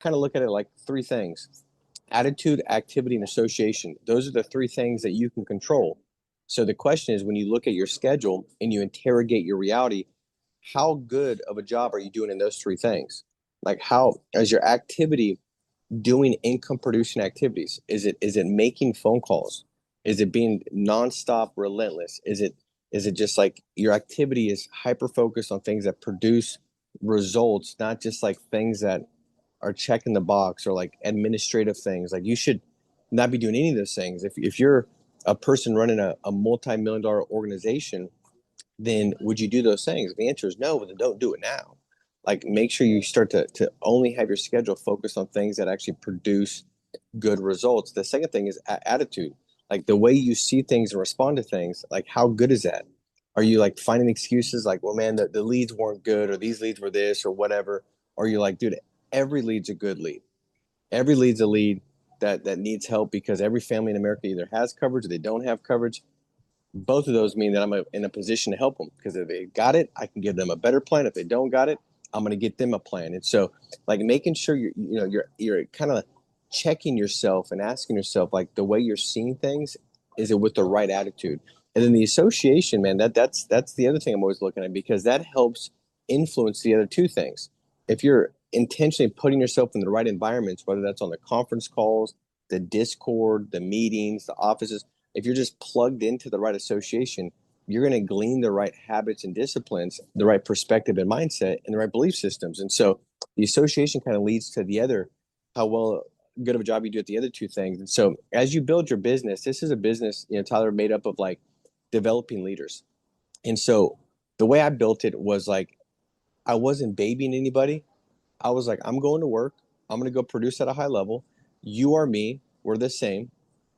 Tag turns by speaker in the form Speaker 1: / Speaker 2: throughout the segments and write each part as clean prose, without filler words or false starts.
Speaker 1: kind of look at it like three things: attitude, activity, and association. Those are the three things that you can control. So the question is, when you look at your schedule and you interrogate your reality, how good of a job are you doing in those three things? Like, how is your activity doing income producing activities? Is it making phone calls? Is it being nonstop relentless? Is it just like your activity is hyper focused on things that produce results, not just like things that are checking the box or like administrative things? Like, you should not be doing any of those things. If you're a person running a multi-million dollar organization, then would you do those things? If the answer is no, then don't do it now. Like, make sure you start to only have your schedule focused on things that actually produce good results. The second thing is attitude, like the way you see things and respond to things. Like, how good is that? Are you like finding excuses like, well, man, the leads weren't good, or these leads were this or whatever? Or you're like, dude, every lead's a good lead. Every lead's a lead that needs help, because every family in America either has coverage or they don't have coverage. Both of those mean that I'm in a position to help them, because if they got it, I can give them a better plan. If they don't got it, I'm going to get them a plan. And so, like, making sure you're kind of checking yourself and asking yourself, like, the way you're seeing things, is it with the right attitude? And then the association, man, that's the other thing I'm always looking at, because that helps influence the other two things. If you're intentionally putting yourself in the right environments, whether that's on the conference calls, the Discord, the meetings, the offices, if you're just plugged into the right association, you're going to glean the right habits and disciplines, the right perspective and mindset, and the right belief systems. And so the association kind of leads to the other, how well good of a job you do at the other two things. And so as you build your business, this is a business, Tyler, made up of like developing leaders. And so the way I built it was like, I wasn't babying anybody. I was like, I'm going to work. I'm going to go produce at a high level. You are me. We're the same.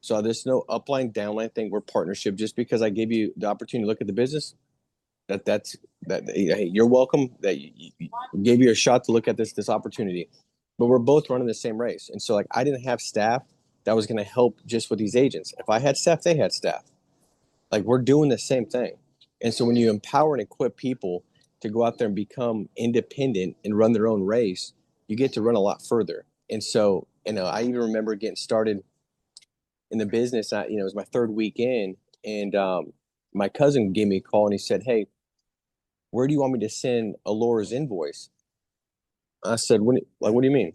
Speaker 1: So there's no upline, downline thing. We're partnership. Just because I gave you the opportunity to look at the business, that hey, you're welcome. That you gave you a shot to look at this opportunity. But we're both running the same race. And so, like, I didn't have staff that was going to help just with these agents. If I had staff, they had staff. Like, we're doing the same thing. And so when you empower and equip people to go out there and become independent and run their own race, you get to run a lot further. And so, I even remember getting started in the business. It was my third week in, and my cousin gave me a call and he said, "Hey, where do you want me to send Alora's invoice?" I said, what do you mean?"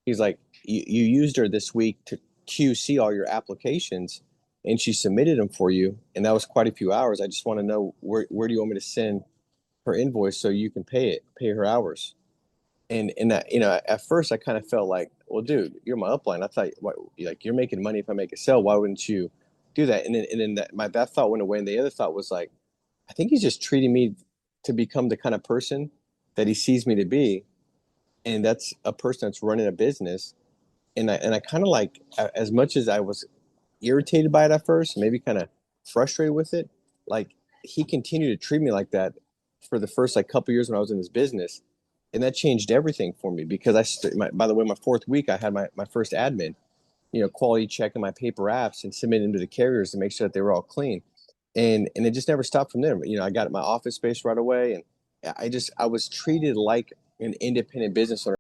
Speaker 1: He's like, you used her this week to QC all your applications, and she submitted them for you. And that was quite a few hours. I just want to know, where do you want me to send her invoice so you can pay her hours? And that, at first I kind of felt like, well, dude, you're my upline. I thought, what, like, you're making money if I make a sale. Why wouldn't you do that? And then that thought went away. And the other thought was like, I think he's just treating me to become the kind of person that he sees me to be. And that's a person that's running a business. And I kind of like, as much as I was irritated by it at first, maybe kind of frustrated with it, like, he continued to treat me like that for the first like couple years when I was in this business. And that changed everything for me, because by the way, my fourth week, I had my first admin, quality checking my paper apps and submitting them to the carriers to make sure that they were all clean. And it just never stopped from there. I got my office space right away, and I was treated like an independent business owner.